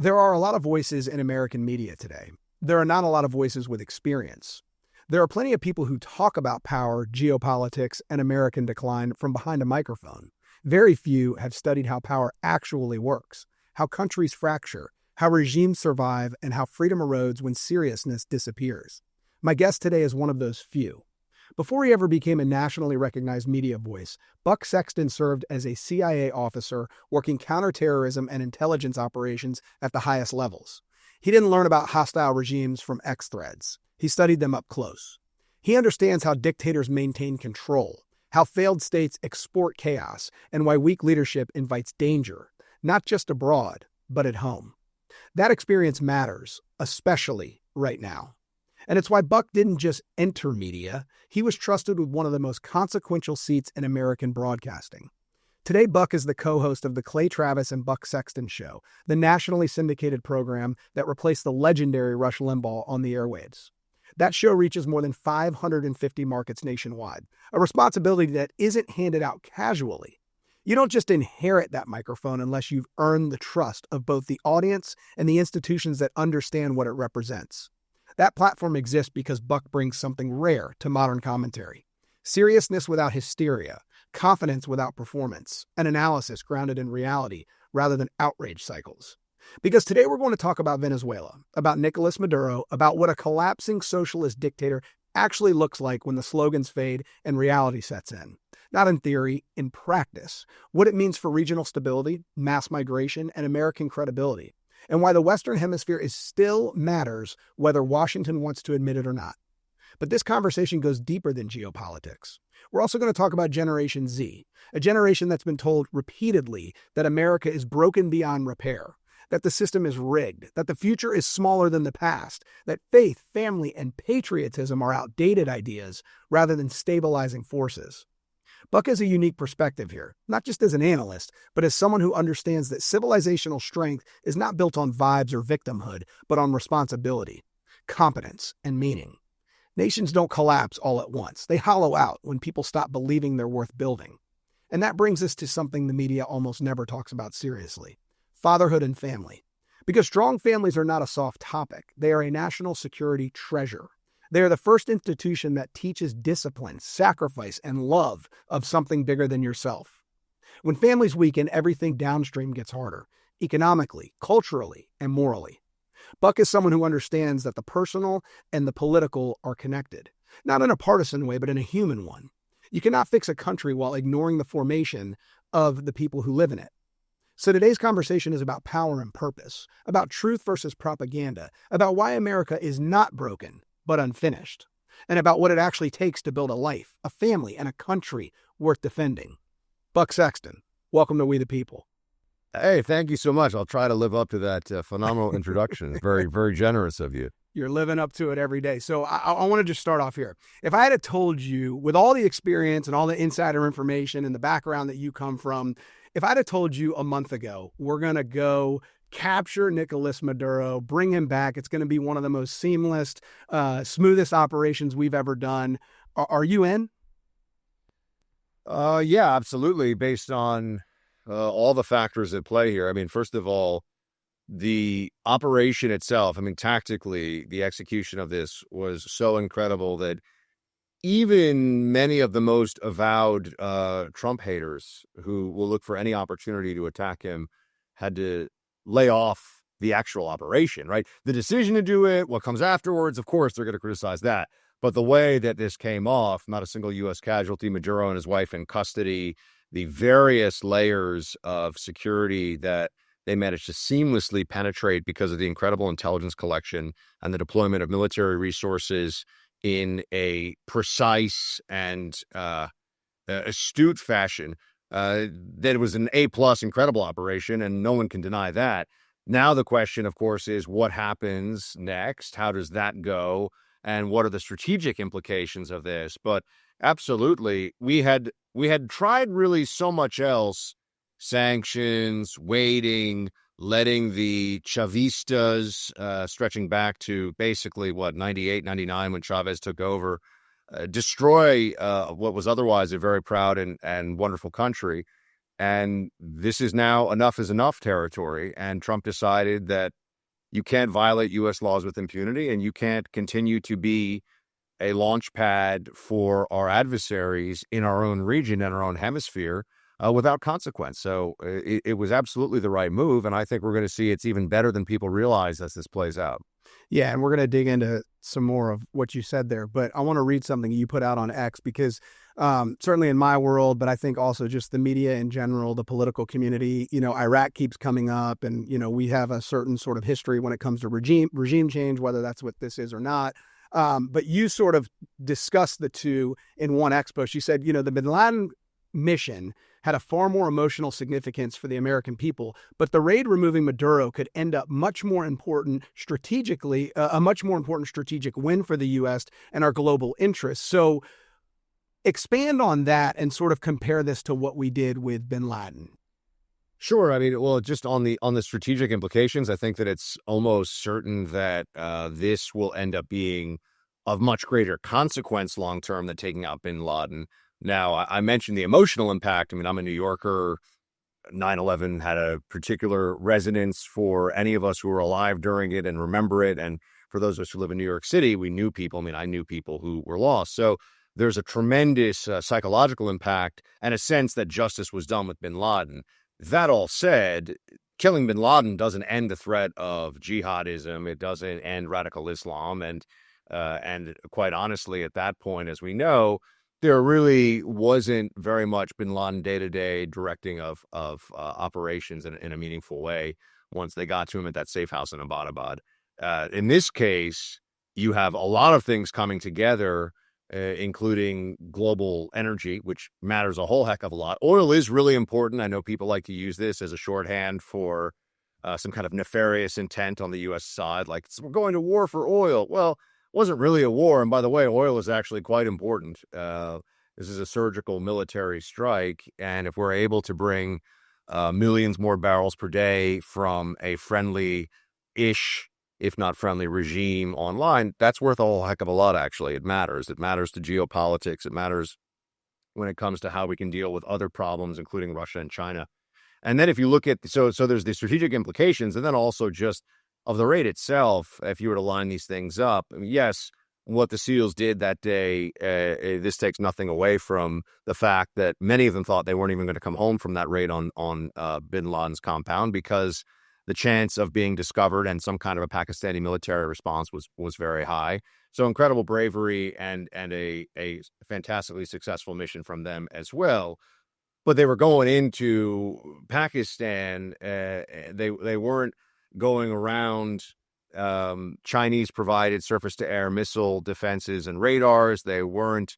There are a lot of voices in American media today. There are not a lot of voices with experience. There are plenty of people who talk about power, geopolitics, and American decline from behind a microphone. Very few have studied how power actually works, how countries fracture, how regimes survive, and how freedom erodes when seriousness disappears. My guest today is one of those few. Before he ever became a nationally recognized media voice, Buck Sexton served as a CIA officer working counterterrorism and intelligence operations at the highest levels. He didn't learn about hostile regimes from X threads. He studied them up close. He understands how dictators maintain control, how failed states export chaos, and why weak leadership invites danger, not just abroad, but at home. That experience matters, especially right now. And it's why Buck didn't just enter media, he was trusted with one of the most consequential seats in American broadcasting. Today, Buck is the co-host of the Clay Travis and Buck Sexton Show, the nationally syndicated program that replaced the legendary Rush Limbaugh on the airwaves. That show reaches more than 550 markets nationwide, a responsibility that isn't handed out casually. You don't just inherit that microphone unless you've earned the trust of both the audience and the institutions that understand what it represents. That platform exists because Buck brings something rare to modern commentary. Seriousness without hysteria, confidence without performance, and analysis grounded in reality rather than outrage cycles. Because today we're going to talk about Venezuela, about Nicolás Maduro, about what a collapsing socialist dictator actually looks like when the slogans fade and reality sets in. Not in theory, in practice. What it means for regional stability, mass migration, and American credibility. And why the Western Hemisphere still matters whether Washington wants to admit it or not. But this conversation goes deeper than geopolitics. We're also going to talk about Generation Z, a generation that's been told repeatedly that America is broken beyond repair, that the system is rigged, that the future is smaller than the past, that faith, family, and patriotism are outdated ideas rather than stabilizing forces. Buck has a unique perspective here, not just as an analyst, but as someone who understands that civilizational strength is not built on vibes or victimhood, but on responsibility, competence, and meaning. Nations don't collapse all at once. They hollow out when people stop believing they're worth building. And that brings us to something the media almost never talks about seriously: fatherhood and family. Because strong families are not a soft topic. They are a national security treasure. They are the first institution that teaches discipline, sacrifice, and love of something bigger than yourself. When families weaken, everything downstream gets harder, economically, culturally, and morally. Buck is someone who understands that the personal and the political are connected, not in a partisan way, but in a human one. You cannot fix a country while ignoring the formation of the people who live in it. So today's conversation is about power and purpose, about truth versus propaganda, about why America is not broken, but unfinished, and about what it actually takes to build a life, a family, and a country worth defending. Buck Sexton, welcome to We the People. Hey, thank you so much. I'll try to live up to that phenomenal introduction. Very, very generous of you. You're living up to it every day. So I want to just start off here. If I had told you, with all the experience and all the insider information and the background that you come from, if I'd have told you a month ago, we're going to go capture Nicolás Maduro, bring him back, it's going to be one of the most seamless, smoothest operations we've ever done, are you in? Yeah, absolutely. Based on all the factors at play here. I mean, first of all, the operation itself, I mean, tactically, the execution of this was so incredible that even many of the most avowed Trump haters who will look for any opportunity to attack him had to lay off the actual operation, right? The decision to do it, what comes afterwards, of course, they're going to criticize that. But the way that this came off, not a single U.S. casualty, Maduro and his wife in custody, the various layers of security that they managed to seamlessly penetrate because of the incredible intelligence collection and the deployment of military resources in a precise and astute fashion. That it was an A-plus incredible operation, and no one can deny that. Now the question, of course, is what happens next? How does that go? And what are the strategic implications of this? But absolutely, we had tried really so much else: sanctions, waiting, letting the Chavistas, stretching back to basically, 98, 99, when Chavez took over, destroy what was otherwise a very proud and wonderful country. And this is now enough is enough territory. And Trump decided that you can't violate U.S. laws with impunity, and you can't continue to be a launch pad for our adversaries in our own region and our own hemisphere without consequence. So it was absolutely the right move, and I think we're going to see it's even better than people realize as this plays out. Yeah, and we're going to dig into some more of what you said there, but I want to read something you put out on X because certainly in my world, but I think also just the media in general, the political community, Iraq keeps coming up, and, we have a certain sort of history when it comes to regime change, whether that's what this is or not. But you sort of discussed the two in one X post. You said, the bin Laden mission had a far more emotional significance for the American people, but the raid removing Maduro could end up much more important strategically, a much more important strategic win for the U.S. and our global interests. So expand on that and sort of compare this to what we did with bin Laden. Sure. I mean, well, just on the strategic implications, I think that it's almost certain that this will end up being of much greater consequence long term than taking out bin Laden. Now, I mentioned the emotional impact. I mean, I'm a New Yorker. 9/11 had a particular resonance for any of us who were alive during it and remember it. And for those of us who live in New York City, we knew people. I mean, I knew people who were lost. So there's a tremendous psychological impact and a sense that justice was done with bin Laden. That all said, killing bin Laden doesn't end the threat of jihadism. It doesn't end radical Islam. And quite honestly, at that point, as we know, there really wasn't very much bin Laden day-to-day directing of operations in a meaningful way once they got to him at that safe house in Abbottabad. In this case, you have a lot of things coming together, including global energy, which matters a whole heck of a lot. Oil is really important. I know people like to use this as a shorthand for some kind of nefarious intent on the U.S. side, like we're going to war for oil. Well, wasn't really a war. And by the way, oil is actually quite important. This is a surgical military strike. And if we're able to bring millions more barrels per day from a friendly-ish, if not friendly regime online, that's worth a whole heck of a lot, actually. It matters. It matters to geopolitics. It matters when it comes to how we can deal with other problems, including Russia and China. And then if you look at, so there's the strategic implications, and then also just of the raid itself, if you were to line these things up, I mean, yes, what the SEALs did that day, this takes nothing away from the fact that many of them thought they weren't even going to come home from that raid on bin Laden's compound because the chance of being discovered and some kind of a Pakistani military response was very high. So incredible bravery and a fantastically successful mission from them as well. But they were going into Pakistan. They weren't going around Chinese-provided surface-to-air missile defenses and radars. They weren't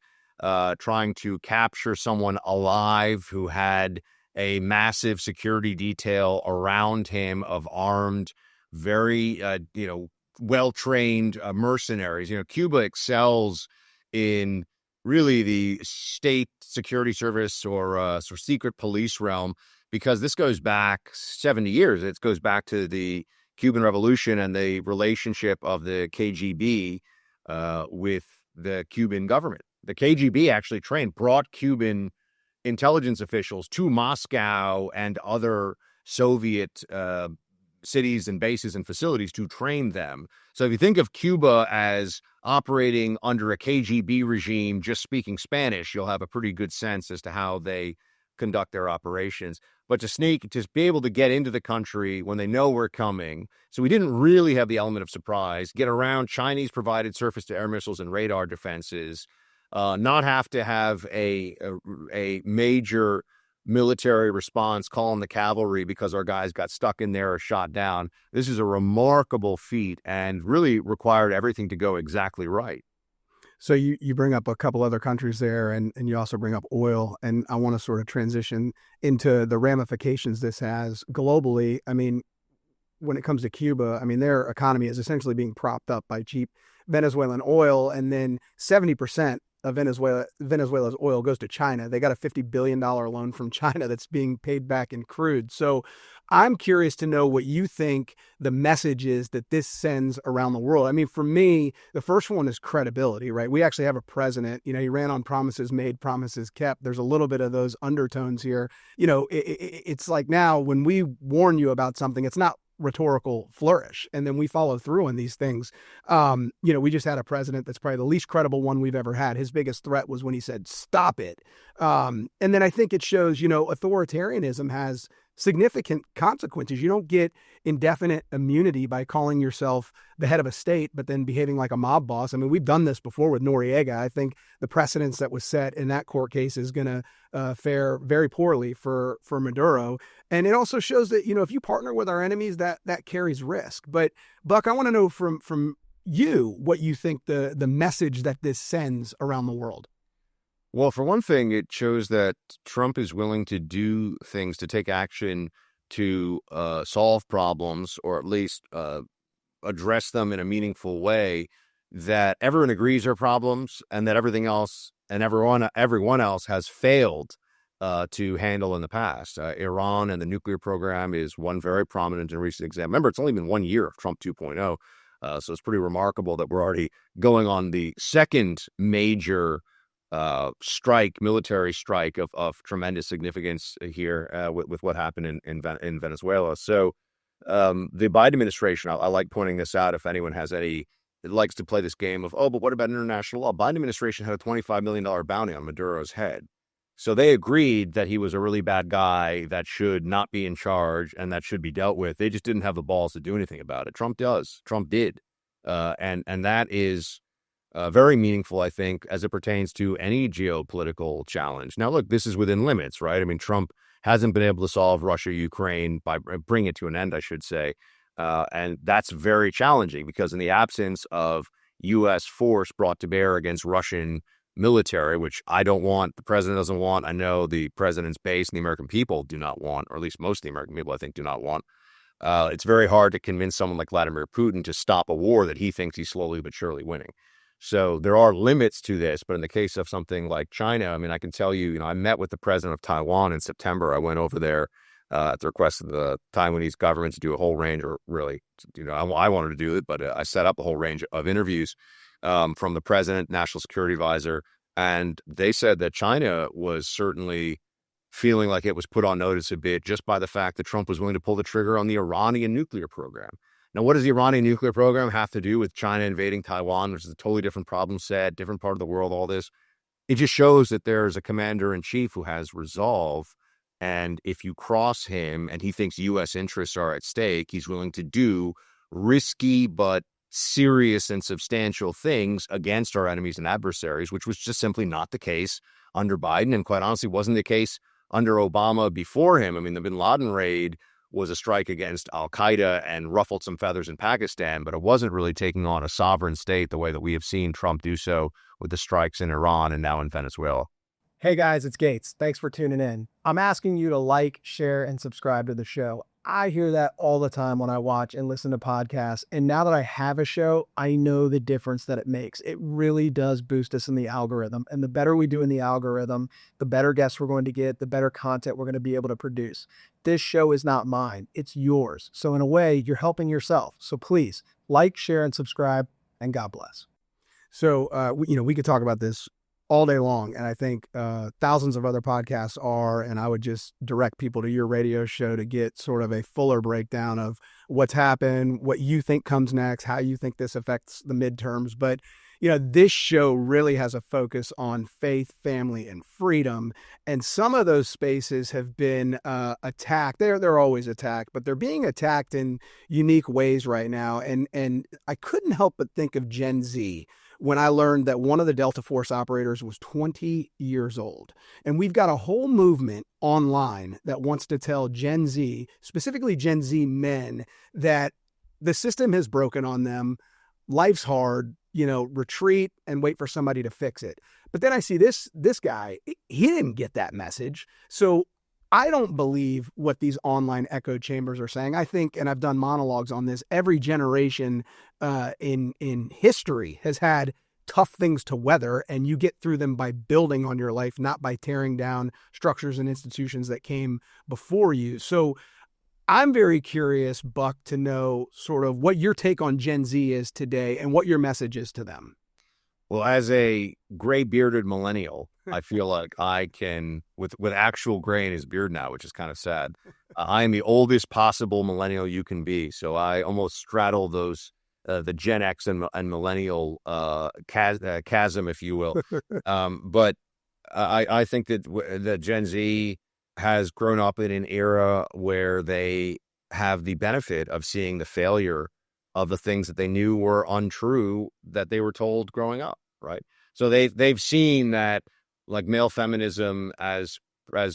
trying to capture someone alive who had a massive security detail around him of armed, very, well-trained mercenaries. Cuba excels in really the state security service or secret police realm, because this goes back 70 years. It goes back to the Cuban Revolution and the relationship of the KGB with the Cuban government. The KGB actually brought Cuban intelligence officials to Moscow and other Soviet cities and bases and facilities to train them. So if you think of Cuba as operating under a KGB regime, just speaking Spanish, you'll have a pretty good sense as to how they conduct their operations. But to be able to get into the country when they know we're coming. So we didn't really have the element of surprise, get around Chinese provided surface to air missiles and radar defenses, not have to have a major military response, calling the cavalry because our guys got stuck in there or shot down. This is a remarkable feat and really required everything to go exactly right. So you bring up a couple other countries there, and you also bring up oil, and I want to sort of transition into the ramifications this has globally. I mean, when it comes to Cuba, I mean, their economy is essentially being propped up by cheap Venezuelan oil, and then 70% of Venezuela's oil goes to China. They got a $50 billion loan from China that's being paid back in crude. So I'm curious to know what you think the message is that this sends around the world. I mean, for me, the first one is credibility, right? We actually have a president, he ran on promises made, promises kept. There's a little bit of those undertones here. It's like now when we warn you about something, it's not rhetorical flourish, and then we follow through on these things. We just had a president that's probably the least credible one we've ever had. His biggest threat was when he said, "Stop it." And then I think it shows, authoritarianism has significant consequences. You don't get indefinite immunity by calling yourself the head of a state, but then behaving like a mob boss. I mean, we've done this before with Noriega. I think the precedence that was set in that court case is going to fare very poorly for Maduro. And it also shows that, if you partner with our enemies, that carries risk. But Buck, I want to know from you what you think the message that this sends around the world. Well, for one thing, it shows that Trump is willing to do things, to take action to solve problems, or at least address them in a meaningful way that everyone agrees are problems, and that everything else and everyone else has failed to handle in the past. Iran and the nuclear program is one very prominent and recent example. Remember, it's only been 1 year of Trump 2.0, so it's pretty remarkable that we're already going on the second major military strike of tremendous significance here with what happened in Venezuela. So the Biden administration, I like pointing this out if anyone has it likes to play this game of, but what about international law? Biden administration had a $25 million bounty on Maduro's head. So they agreed that he was a really bad guy that should not be in charge and that should be dealt with. They just didn't have the balls to do anything about it. Trump did. And that is very meaningful, I think, as it pertains to any geopolitical challenge. Now, look, this is within limits, right? I mean, Trump hasn't been able to solve Russia-Ukraine by bring it to an end, I should say. And that's very challenging because in the absence of U.S. force brought to bear against Russian military, which I don't want, the president doesn't want, I know the president's base and the American people do not want, or at least most of the American people, I think, do not want. It's very hard to convince someone like Vladimir Putin to stop a war that he thinks he's slowly but surely winning. So there are limits to this, but in the case of something like China, I mean, I can tell you, I met with the president of Taiwan in September. I went over there at the request of the Taiwanese government to do a whole range, or really, I wanted to do it, but I set up a whole range of interviews from the president, national security advisor, and they said that China was certainly feeling like it was put on notice a bit just by the fact that Trump was willing to pull the trigger on the Iranian nuclear program. Now, what does the Iranian nuclear program have to do with China invading Taiwan, which is a totally different problem set, different part of the world, all this? It just shows that there's a commander-in-chief who has resolve, and if you cross him and he thinks U.S. interests are at stake, he's willing to do risky but serious and substantial things against our enemies and adversaries, which was just simply not the case under Biden, and quite honestly wasn't the case under Obama before him. I mean, the bin Laden raid was a strike against al-Qaeda and ruffled some feathers in Pakistan, but it wasn't really taking on a sovereign state the way that we have seen Trump do so with the strikes in Iran and now in Venezuela. Hey guys, it's Gates. Thanks for tuning in. I'm asking you to like, share, and subscribe to the show. I hear that all the time when I watch and listen to podcasts. And now that I have a show, I know the difference that it makes. It really does boost us in the algorithm. And the better we do in the algorithm, the better guests we're going to get, the better content we're going to be able to produce. This show is not mine, it's yours. So in a way, you're helping yourself. So please like, share, and subscribe, and God bless. So, we could talk about this all day long. And I think thousands of other podcasts are, and I would just direct people to your radio show to get sort of a fuller breakdown of what's happened, what you think comes next, how you think this affects the midterms. But, this show really has a focus on faith, family, and freedom. And some of those spaces have been attacked. They're always attacked, but they're being attacked in unique ways right now. And I couldn't help but think of Gen Z when I learned that one of the Delta Force operators was 20 years old. And we've got a whole movement online that wants to tell Gen Z, specifically Gen Z men, that the system has broken on them. Life's hard, retreat and wait for somebody to fix it. But then I see this guy, he didn't get that message. So I don't believe what these online echo chambers are saying. I think, and I've done monologues on this, every generation in history has had tough things to weather, and you get through them by building on your life, not by tearing down structures and institutions that came before you. So I'm very curious, Buck, to know sort of what your take on Gen Z is today and what your message is to them. Well, as a gray bearded millennial, I feel like I can, with actual gray in his beard now, which is kind of sad. I am the oldest possible millennial you can be, so I almost straddle those the Gen X and millennial chasm, if you will. But I think that Gen Z has grown up in an era where they have the benefit of seeing the failure of the things that they knew were untrue that they were told growing up, right? So they've seen that, like, male feminism as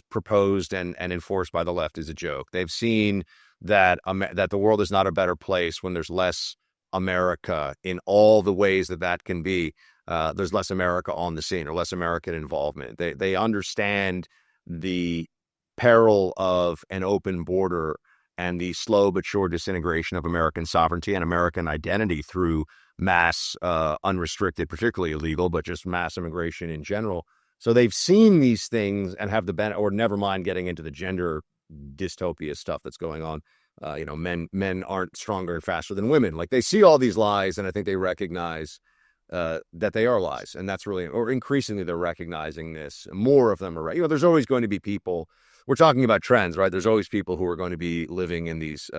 proposed and enforced by the left is a joke. They've seen that that the world is not a better place when there's less America in all the ways that can be. There's less America on the scene or less American involvement. They understand the peril of an open border and the slow but sure disintegration of American sovereignty and American identity through mass, unrestricted, particularly illegal, but just mass immigration in general. So they've seen these things and have the benefit, or never mind getting into the gender dystopia stuff that's going on. Men aren't stronger and faster than women. Like, they see all these lies, and I think they recognize that they are lies, and that's really, or increasingly they're recognizing this. More of them are right. There's always going to be people. We're talking about trends, right? There's always people who are going to be living in these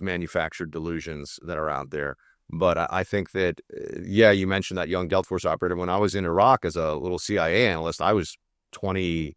manufactured delusions that are out there. But I think that, you mentioned that young Delta Force operator. When I was in Iraq as a little CIA analyst, I was 25,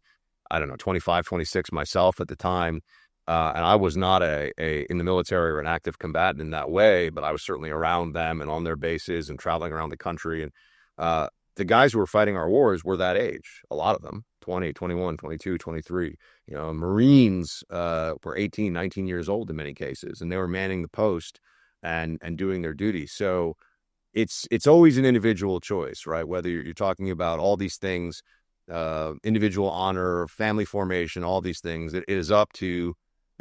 26 myself at the time. And I was not in the military or an active combatant in that way, but I was certainly around them and on their bases and traveling around the country. And the guys who were fighting our wars were that age, a lot of them, 20, 21, 22, 23. Marines were 18, 19 years old in many cases, and they were manning the post and doing their duty. So it's always an individual choice, right? Whether you're talking about all these things, individual honor, family formation, all these things, it is up to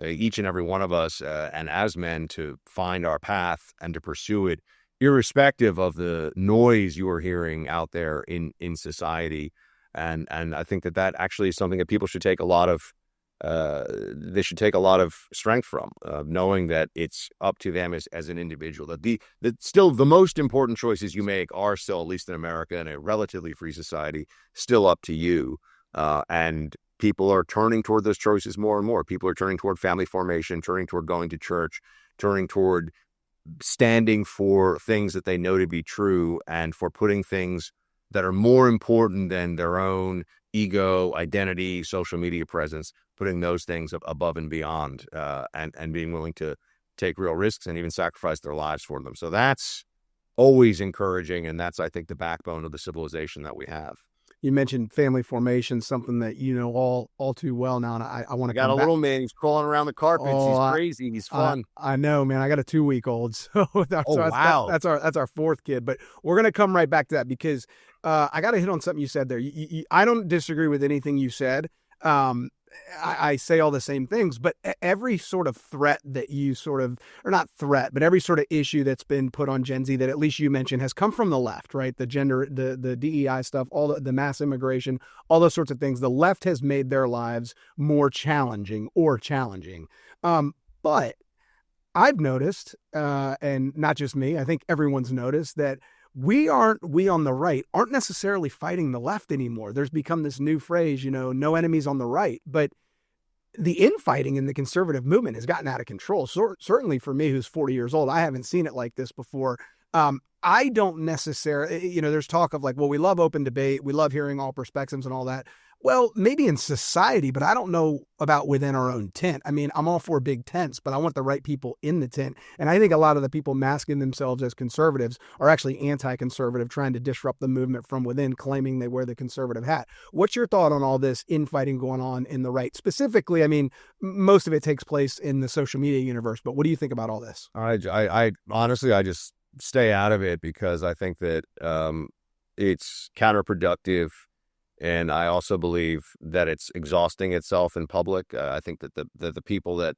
each and every one of us, and as men, to find our path and to pursue it, irrespective of the noise you are hearing out there in society. And I think that actually is something that people should take a lot of strength from, knowing that it's up to them as an individual. That still the most important choices you make are still, at least in America, in a relatively free society, still up to you. And people are turning toward those choices more and more. People are turning toward family formation, turning toward going to church, turning toward standing for things that they know to be true, and for putting things that are more important than their own ego, identity, social media presence, putting those things above and beyond, and being willing to take real risks and even sacrifice their lives for them. So that's always encouraging, and that's, I think, the backbone of the civilization that we have. You mentioned family formation, something that you know all too well now, and I want to got a little man. He's crawling around the carpets. He's crazy. He's fun. I know, man. I got a 2-week-old, so wow, that's our fourth kid. But we're gonna come right back to that, because I got to hit on something you said there. I don't disagree with anything you said. I say all the same things, but every sort of threat that you or not threat, but every sort of issue that's been put on Gen Z that at least you mentioned has come from the left, right? The gender, the DEI stuff, all the mass immigration, all those sorts of things. The left has made their lives more challenging. But I've noticed, and not just me, I think everyone's noticed, that we on the right aren't necessarily fighting the left anymore. There's become this new phrase, no enemies on the right, but the infighting in the conservative movement has gotten out of control. Certainly for me, who's 40 years old, I haven't seen it like this before. I don't necessarily, there's talk of like, well, we love open debate. We love hearing all perspectives and all that. Well, maybe in society, but I don't know about within our own tent. I mean, I'm all for big tents, but I want the right people in the tent. And I think a lot of the people masking themselves as conservatives are actually anti-conservative, trying to disrupt the movement from within, claiming they wear the conservative hat. What's your thought on all this infighting going on in the right? Specifically, I mean, most of it takes place in the social media universe, but what do you think about all this? I honestly, I just stay out of it, because I think that it's counterproductive. And I also believe that it's exhausting itself in public. I think that the people that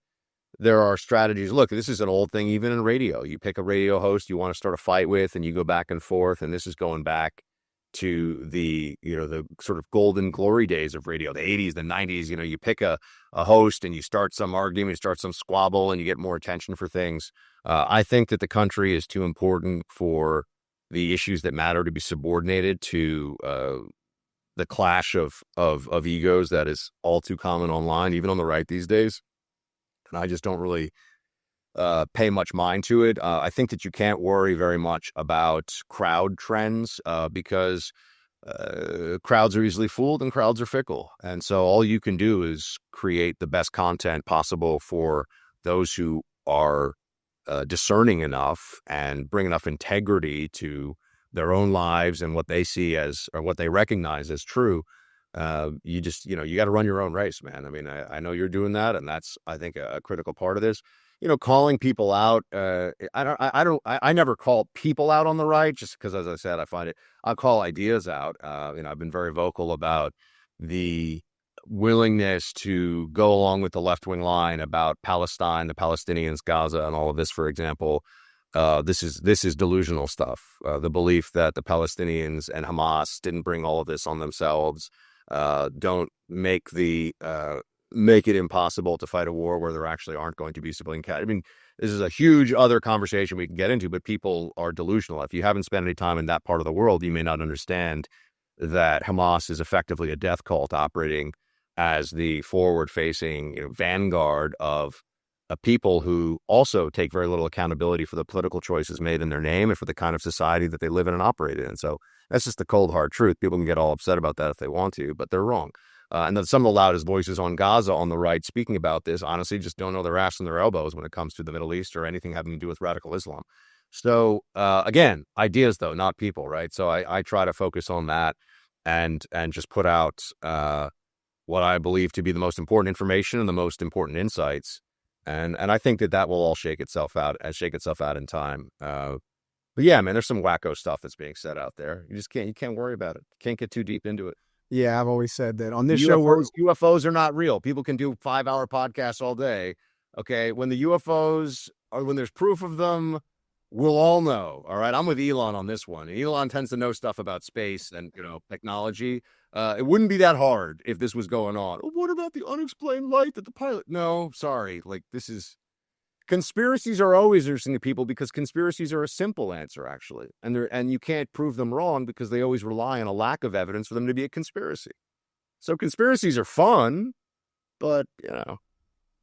there are strategies. Look, this is an old thing, even in radio. You pick a radio host you want to start a fight with, and you go back and forth. And this is going back to the sort of golden glory days of radio, the 80s, the 90s. You pick a host and you start some argument, you start some squabble, and you get more attention for things. I think that the country is too important for the issues that matter to be subordinated to the clash of egos that is all too common online, even on the right these days. And I just don't really pay much mind to it. I think that you can't worry very much about crowd trends because crowds are easily fooled and crowds are fickle. And so all you can do is create the best content possible for those who are discerning enough and bring enough integrity to their own lives and what they see as, or what they recognize as true. You got to run your own race, man. I mean, I know you're doing that, and that's, I think, a critical part of this. Calling people out. I never call people out on the right, just because, as I said, I'll call ideas out. I've been very vocal about the willingness to go along with the left-wing line about Palestine, the Palestinians, Gaza, and all of this, for example. This is delusional stuff. The belief that the Palestinians and Hamas didn't bring all of this on themselves don't make it impossible to fight a war where there actually aren't going to be civilian casualties. I mean, this is a huge other conversation we can get into, but people are delusional. If you haven't spent any time in that part of the world, you may not understand that Hamas is effectively a death cult operating as the forward-facing vanguard of people who also take very little accountability for the political choices made in their name and for the kind of society that they live in and operate in. So that's just the cold, hard truth. People can get all upset about that if they want to, but they're wrong. And then some of the loudest voices on Gaza on the right speaking about this, honestly, just don't know their ass and their elbows when it comes to the Middle East or anything having to do with radical Islam. So again, ideas, though, not people, right? So I try to focus on that and just put out what I believe to be the most important information and the most important insights. And I think that will all shake itself out in time. But yeah, man, there's some wacko stuff that's being said out there. You can't worry about it. Can't get too deep into it. Yeah, I've always said that on this show. UFOs are not real. People can do 5-hour podcasts all day. Okay, when the UFOs or when there's proof of them, we'll all know. All right, I'm with Elon on this one. Elon tends to know stuff about space and technology. It wouldn't be that hard if this was going on. Oh, what about the unexplained light that the pilot? No, sorry. Conspiracies are always interesting to people because conspiracies are a simple answer, actually. And you can't prove them wrong because they always rely on a lack of evidence for them to be a conspiracy. So conspiracies are fun, but,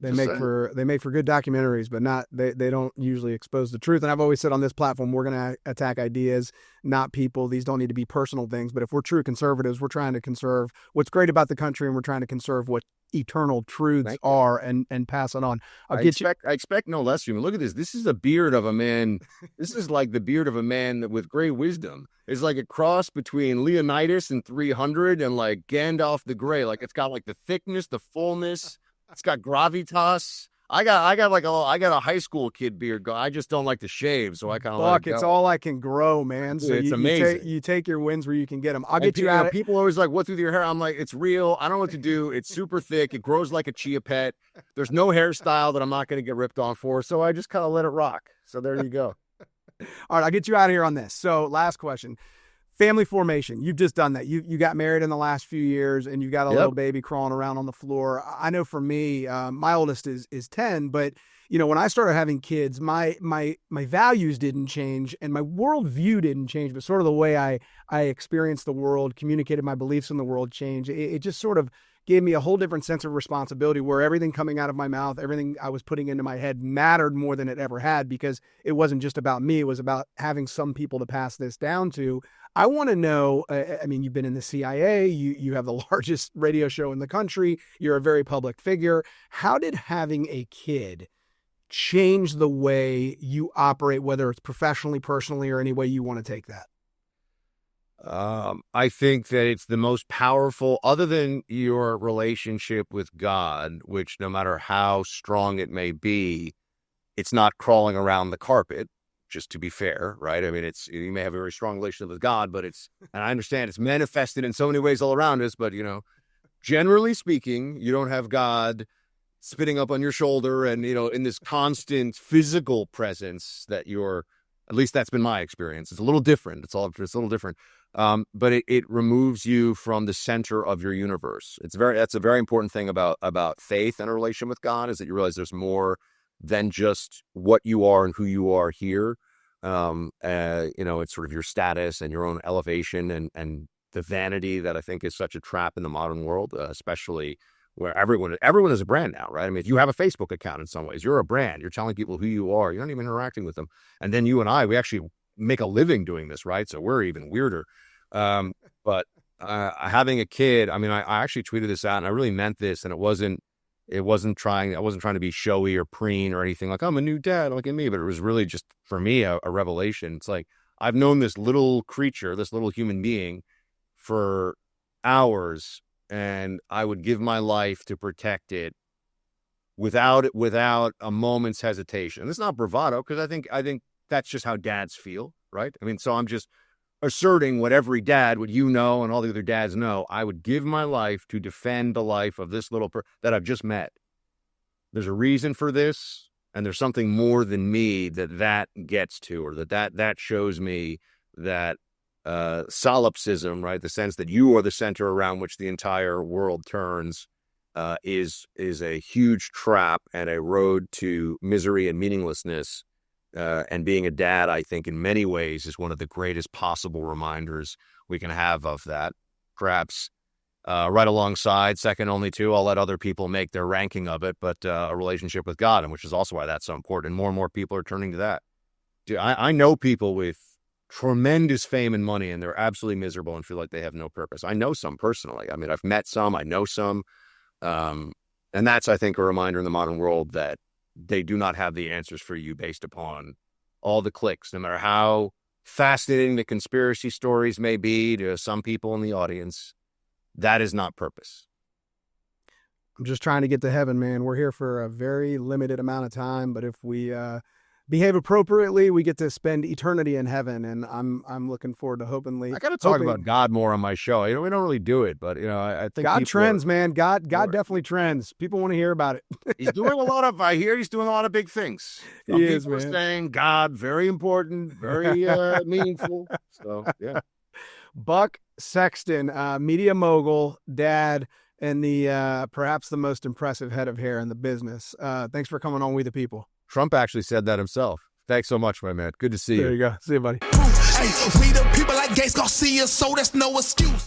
They make for good documentaries, but they don't usually expose the truth. And I've always said on this platform, we're going to attack ideas, not people. These don't need to be personal things. But if we're true conservatives, we're trying to conserve what's great about the country, and we're trying to conserve what eternal truths are and pass it on. I expect no less from you. Look at this. This is the beard of a man. This is like the beard of a man with great wisdom. It's like a cross between Leonidas and 300 and like Gandalf the Grey. Like it's got like the thickness, the fullness. It's got gravitas. I got a high school kid beard. I just don't like to shave, so I kind of Buck, it's all I can grow, man. So it's amazing. You take your wins where you can get them. I'll get you out. People always like, what's with your hair? I'm like, it's real. I don't know what to do. It's super thick. It grows like a chia pet. There's no hairstyle that I'm not going to get ripped on for, so I just kind of let it rock. So there you go. All right, I'll get you out of here on this. So last question. Family formation. You've just done that. You got married in the last few years, and you got a little baby crawling around on the floor. I know for me, my oldest is 10, but when I started having kids, my values didn't change and my worldview didn't change, but sort of the way I experienced the world, communicated my beliefs in the world changed. It just sort of gave me a whole different sense of responsibility where everything coming out of my mouth, everything I was putting into my head mattered more than it ever had, because it wasn't just about me. It was about having some people to pass this down to. I want to know, you've been in the CIA, you have the largest radio show in the country, you're a very public figure. How did having a kid change the way you operate, whether it's professionally, personally, or any way you want to take that? I think that it's the most powerful, other than your relationship with God, which no matter how strong it may be, it's not crawling around the carpet, just to be fair, right? I mean, you may have a very strong relationship with God, but and I understand it's manifested in so many ways all around us, but generally speaking, you don't have God spitting up on your shoulder and, in this constant physical presence that you're At least that's been my experience. It's a little different. It's a little different. But it removes you from the center of your universe. That's a very important thing about faith and a relation with God, is that you realize there's more than just what you are and who you are here. It's sort of your status and your own elevation and the vanity that I think is such a trap in the modern world, especially where everyone is a brand now, right? I mean, if you have a Facebook account in some ways, you're a brand. You're telling people who you are. You're not even interacting with them. And then you and I, we actually make a living doing this, right? So we're even weirder. But having a kid, I mean, I actually tweeted this out, and I really meant this, and I wasn't trying to be showy or preen or anything like, I'm a new dad, look at me. But it was really just, for me, a revelation. It's like, I've known this little creature, this little human being for hours, and I would give my life to protect it without a moment's hesitation. And it's not bravado, because I think that's just how dads feel, right? I mean, so I'm just asserting what every dad, what you know and all the other dads know. I would give my life to defend the life of this little that I've just met. There's a reason for this, and there's something more than me that gets to, or that shows me that solipsism, right? The sense that you are the center around which the entire world turns, is a huge trap and a road to misery and meaninglessness. And being a dad, I think, in many ways is one of the greatest possible reminders we can have of that. Perhaps right alongside, second only to, I'll let other people make their ranking of it, but a relationship with God, and which is also why that's so important. And more people are turning to that. Dude, I know people with tremendous fame and money, and they're absolutely miserable and feel like they have no purpose. I know some personally. I mean, I've met some, I know some. And that's, I think, a reminder in the modern world that they do not have the answers for you based upon all the clicks, no matter how fascinating the conspiracy stories may be to some people in the audience. That is not purpose. I'm just trying to get to heaven, man. We're here for a very limited amount of time, but if we behave appropriately, we get to spend eternity in heaven, and I'm looking forward to hoping. I got to talk about God more on my show. We don't really do it, but I think God trends, man. God definitely trends. People want to hear about it. He's doing I hear he's doing a lot of big things. Some people are saying God, very important, very meaningful. So yeah. Buck Sexton, media mogul, dad, and the perhaps the most impressive head of hair in the business. Thanks for coming on We the People. Trump actually said that himself. Thanks so much, my man. Good to see you. There you go. See you, buddy. Hey, we the people like Garcia, so that's no excuse.